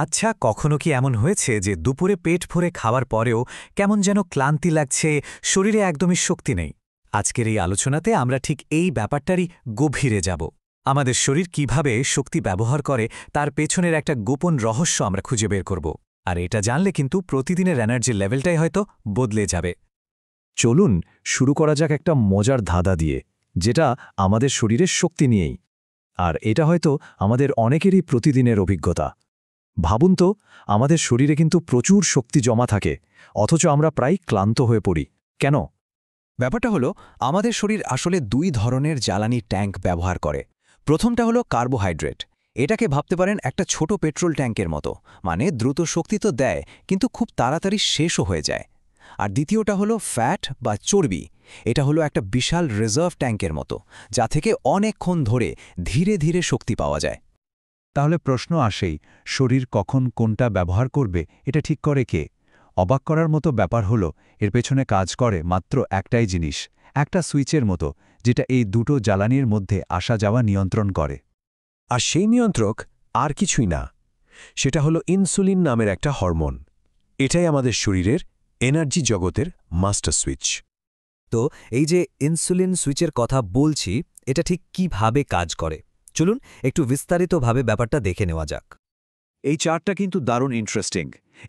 আচ্ছা, কখনো কি এমন হয়েছে যে দুপুরে পেট ভরে খাওয়ার পরেও কেমন যেন ক্লান্তি লাগছে, শরীরে একদমই শক্তি নেই? আজকের এই আলোচনাতে আমরা ঠিক এই ব্যাপারটারই গভীরে যাব। আমাদের শরীর কিভাবে শক্তি ব্যবহার করে তার পেছনের একটা গোপন রহস্য আমরা খুঁজে বের করব। আর এটা জানলে কিন্তু প্রতিদিনের এনার্জির লেভেলটাই হয়তো বদলে যাবে। চলুন শুরু করা যাক একটা মজার ধাঁধা দিয়ে, যেটা আমাদের শরীরের শক্তি নিয়েই। আর এটা হয়তো আমাদের অনেকেরই প্রতিদিনের অভিজ্ঞতা। ভাবুন তো, আমাদের শরীরে কিন্তু প্রচুর শক্তি জমা থাকে, অথচ আমরা প্রায় ক্লান্ত হয়ে পড়ি কেন? ব্যাপারটা হলো, আমাদের শরীর আসলে দুই ধরনের জ্বালানি ট্যাঙ্ক ব্যবহার করে। প্রথমটা হলো কার্বোহাইড্রেট। এটাকে ভাবতে পারেন একটা ছোট পেট্রোল ট্যাঙ্কের মতো, মানে দ্রুত শক্তি তো দেয়, কিন্তু খুব তাড়াতাড়ি শেষও হয়ে যায়। আর দ্বিতীয়টা হলো ফ্যাট বা চর্বি। এটা হলো একটা বিশাল রিজার্ভ ট্যাঙ্কের মতো, যা থেকে অনেকক্ষণ ধরে ধীরে ধীরে শক্তি পাওয়া যায়। তাহলে প্রশ্ন আসেই, শরীর কখন কোনটা ব্যবহার করবে এটা ঠিক করে কে? অবাক করার মতো ব্যাপার হলো, এর পেছনে কাজ করে মাত্র একটাই জিনিস, একটা সুইচের মতো, যেটা এই দুটো জ্বালানির মধ্যে আসা যাওয়া নিয়ন্ত্রণ করে। আর সেই নিয়ন্ত্রক আর কিছুই না, সেটা হলো ইনসুলিন নামের একটা হরমোন। এটাই আমাদের শরীরের এনার্জি জগতের মাস্টার সুইচ। তো এই যে ইনসুলিন সুইচের কথা বলছি, এটা ঠিক কিভাবে কাজ করে চলুন একটু বিস্তারিতভাবে ব্যাপারটা দেখে নেওয়া যাক। এই চার্টটা কিন্তু দারুণ ইন্টারেস্টিং।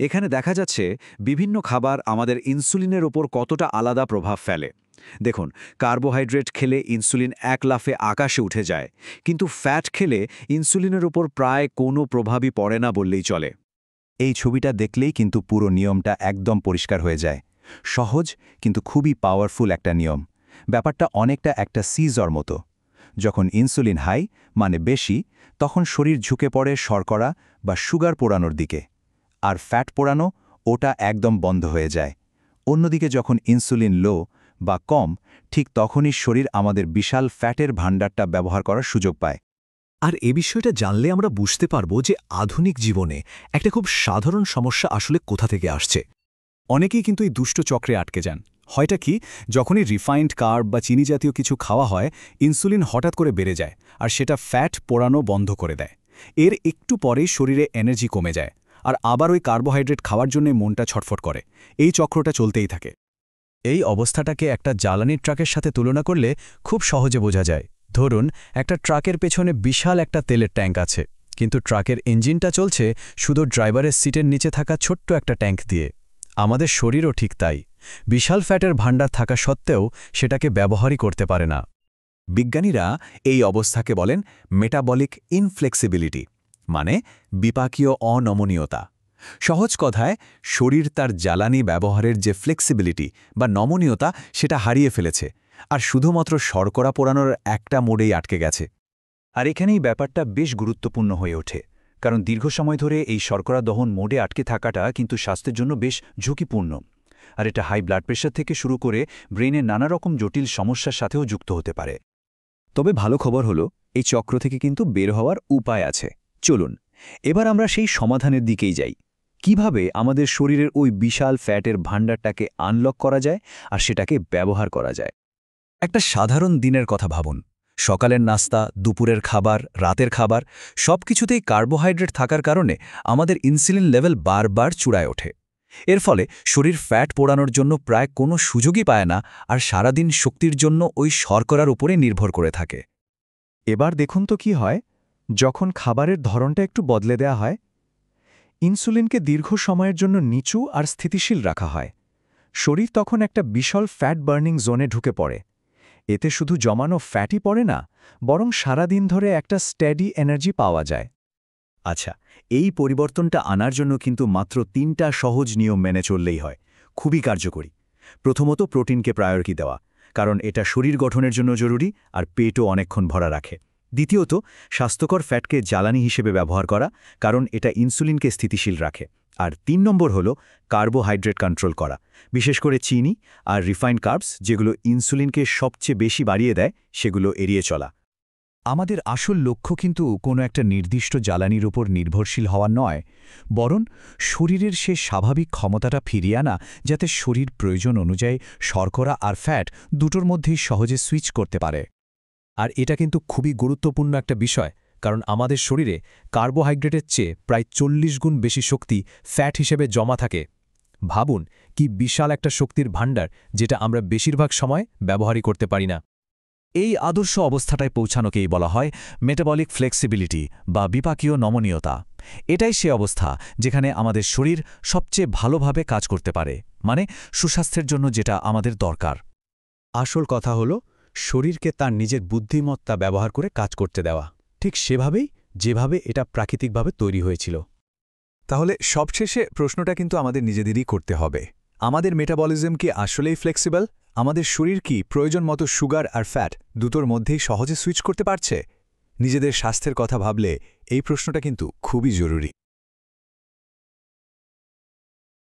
এখানে দেখা যাচ্ছে বিভিন্ন খাবার আমাদের ইনসুলিনের ওপর কতটা আলাদা প্রভাব ফেলে। দেখুন, কার্বোহাইড্রেট খেলে ইনসুলিন এক লাফে আকাশে উঠে যায়, কিন্তু ফ্যাট খেলে ইনসুলিনের ওপর প্রায় কোনো প্রভাবই পড়ে না বললেই চলে। এই ছবিটা দেখলেই কিন্তু পুরো নিয়মটা একদম পরিষ্কার হয়ে যায়। সহজ কিন্তু খুবই পাওয়ারফুল একটা নিয়ম। ব্যাপারটা অনেকটা একটা সিজর মতো। যখন ইনসুলিন হাই, মানে বেশি, তখন শরীর ঝুঁকে পড়ে শর্করা বা সুগার পোড়ানোর দিকে। আর ফ্যাট পোড়ানো, ওটা একদম বন্ধ হয়ে যায়। অন্যদিকে যখন ইনসুলিন লো বা কম, ঠিক তখনই শরীর আমাদের বিশাল ফ্যাটের ভাণ্ডারটা ব্যবহার করার সুযোগ পায়। আর এ বিষয়টা জানলে আমরা বুঝতে পারব যে আধুনিক জীবনে একটা খুব সাধারণ সমস্যা আসলে কোথা থেকে আসছে। অনেকেই কিন্তু এই দুষ্ট চক্রে আটকে যান। হয়টা কি, যখনই রিফাইন্ড কার্ব বা চিনি জাতীয় কিছু খাওয়া হয়, ইনসুলিন হঠাৎ করে বেড়ে যায়, আর সেটা ফ্যাট পোড়ানো বন্ধ করে দেয়। এর একটু পরেই শরীরে এনার্জি কমে যায়, আর আবার ওই কার্বোহাইড্রেট খাওয়ার জন্যই মনটা ছটফট করে। এই চক্রটা চলতেই থাকে। এই অবস্থাটাকে একটা জ্বালানির ট্রাকের সাথে তুলনা করলে খুব সহজে বোঝা যায়। ধরুন, একটা ট্রাকের পেছনে বিশাল একটা তেলের ট্যাঙ্ক আছে, কিন্তু ট্রাকের ইঞ্জিনটা চলছে শুধু ড্রাইভারের সিটের নিচে থাকা ছোট্ট একটা ট্যাঙ্ক দিয়ে। আমাদের শরীরও ঠিক তাই। বিশাল ফ্যাটের ভাণ্ডার থাকা সত্ত্বেও সেটাকে ব্যবহারই করতে পারে না। বিজ্ঞানীরা এই অবস্থাকে বলেন মেটাবলিক ইনফ্লেক্সিবিলিটি, মানে বিপাকীয় অনমনীয়তা। সহজ কথায়, শরীর তার জ্বালানি ব্যবহারের যে ফ্লেক্সিবিলিটি বা নমনীয়তা, সেটা হারিয়ে ফেলেছে, আর শুধুমাত্র শর্করা পোড়ানোর একটা মোড়েই আটকে গেছে। আর এখানেই ব্যাপারটা বেশ গুরুত্বপূর্ণ হয়ে ওঠে, কারণ দীর্ঘ সময় ধরে এই শর্করা দহন মোডে আটকে থাকাটা কিন্তু স্বাস্থ্যের জন্য বেশ ঝুঁকিপূর্ণ। আর এটা হাই ব্লাড প্রেশার থেকে শুরু করে ব্রেনের নানা রকম জটিল সমস্যার সাথেও যুক্ত হতে পারে। তবে ভালো খবর হলো, এই চক্র থেকে কিন্তু বের হওয়ার উপায় আছে। চলুন এবার আমরা সেই সমাধানের দিকেই যাই। কিভাবে আমাদের শরীরের ওই বিশাল ফ্যাটের ভাণ্ডারটাকে আনলক করা যায় আর সেটাকে ব্যবহার করা যায়। একটা সাধারণ দিনের কথা ভাবুন। সকালের নাস্তা, দুপুরের খাবার, রাতের খাবার, সবকিছুতেই কার্বোহাইড্রেট থাকার কারণে আমাদের ইনসুলিন লেভেল বারবার চূড়ায় ওঠে। এর ফলে শরীর ফ্যাট পোড়ানোর জন্য প্রায় কোনো সুযোগই পায় না, আর সারাদিন শক্তির জন্য ওই শর্করার উপরে নির্ভর করে থাকে। এবার দেখুন তো কি হয়, যখন খাবারের ধরনটা একটু বদলে দেয়া হয়। ইনসুলিনকে দীর্ঘ সময়ের জন্য নিচু আর স্থিতিশীল রাখা হয়। শরীর তখন একটা বিশাল ফ্যাট বার্নিং জোনে ঢুকে পড়ে। এতে শুধু জমানো ফ্যাটই পড়ে না, বরং সারাদিন ধরে একটা স্ট্যাডি এনার্জি পাওয়া যায়। আচ্ছা, এই পরিবর্তনটা আনার জন্য কিন্তু মাত্র ৩টা সহজ নিয়ম মেনে চললেই হয়, খুবই কার্যকরী। প্রথমত, প্রোটিনকে প্রায়োরিটি দেওয়া, কারণ এটা শরীর গঠনের জন্য জরুরি আর পেটও অনেকক্ষণ ভরা রাখে। দ্বিতীয়ত, স্বাস্থ্যকর ফ্যাটকে জ্বালানি হিসেবে ব্যবহার করা, কারণ এটা ইনসুলিনকে স্থিতিশীল রাখে। আর ৩ নম্বর হল কার্বোহাইড্রেট কন্ট্রোল করা, বিশেষ করে চিনি আর রিফাইন্ড কার্বস, যেগুলো ইনসুলিনকে সবচেয়ে বেশি বাড়িয়ে দেয়, সেগুলো এড়িয়ে চলা। আমাদের আসল লক্ষ্য কিন্তু কোনো একটা নির্দিষ্ট জ্বালানির উপর নির্ভরশীল হওয়া নয়, বরং শরীরের সে স্বাভাবিক ক্ষমতাটা ফিরিয়ে আনা, যাতে শরীর প্রয়োজন অনুযায়ী শর্করা আর ফ্যাট দুটোর মধ্যেই সহজে সুইচ করতে পারে। আর এটা কিন্তু খুবই গুরুত্বপূর্ণ একটা বিষয়, কারণ আমাদের শরীরে কার্বোহাইড্রেটের চেয়ে প্রায় 40 গুণ বেশি শক্তি ফ্যাট হিসেবে জমা থাকে। ভাবুন কি বিশাল একটা শক্তির ভাণ্ডার, যেটা আমরা বেশিরভাগ সময় ব্যবহারই করতে পারি না। এই আদর্শ অবস্থাটায় পৌঁছানোকেই বলা হয় মেটাবলিক ফ্লেক্সিবিলিটি বা বিপাকীয় নমনীয়তা। এটাই সে অবস্থা যেখানে আমাদের শরীর সবচেয়ে ভালোভাবে কাজ করতে পারে, মানে সুস্বাস্থ্যের জন্য যেটা আমাদের দরকার। আসল কথা হল শরীরকে তার নিজের বুদ্ধিমত্তা ব্যবহার করে কাজ করতে দেওয়া, ঠিক সেভাবেই যেভাবে এটা প্রাকৃতিকভাবে তৈরি হয়েছিল। তাহলে সবশেষে প্রশ্নটা কিন্তু আমাদের নিজেদেরই করতে হবে, আমাদের মেটাবলিজম কি আসলেই ফ্লেক্সিবল? আমাদের শরীর কি প্রয়োজন মতো সুগার আর ফ্যাট দুটোর মধ্যেই সহজে সুইচ করতে পারছে? নিজেদের স্বাস্থ্যের কথা ভাবলে এই প্রশ্নটা কিন্তু খুবই জরুরি।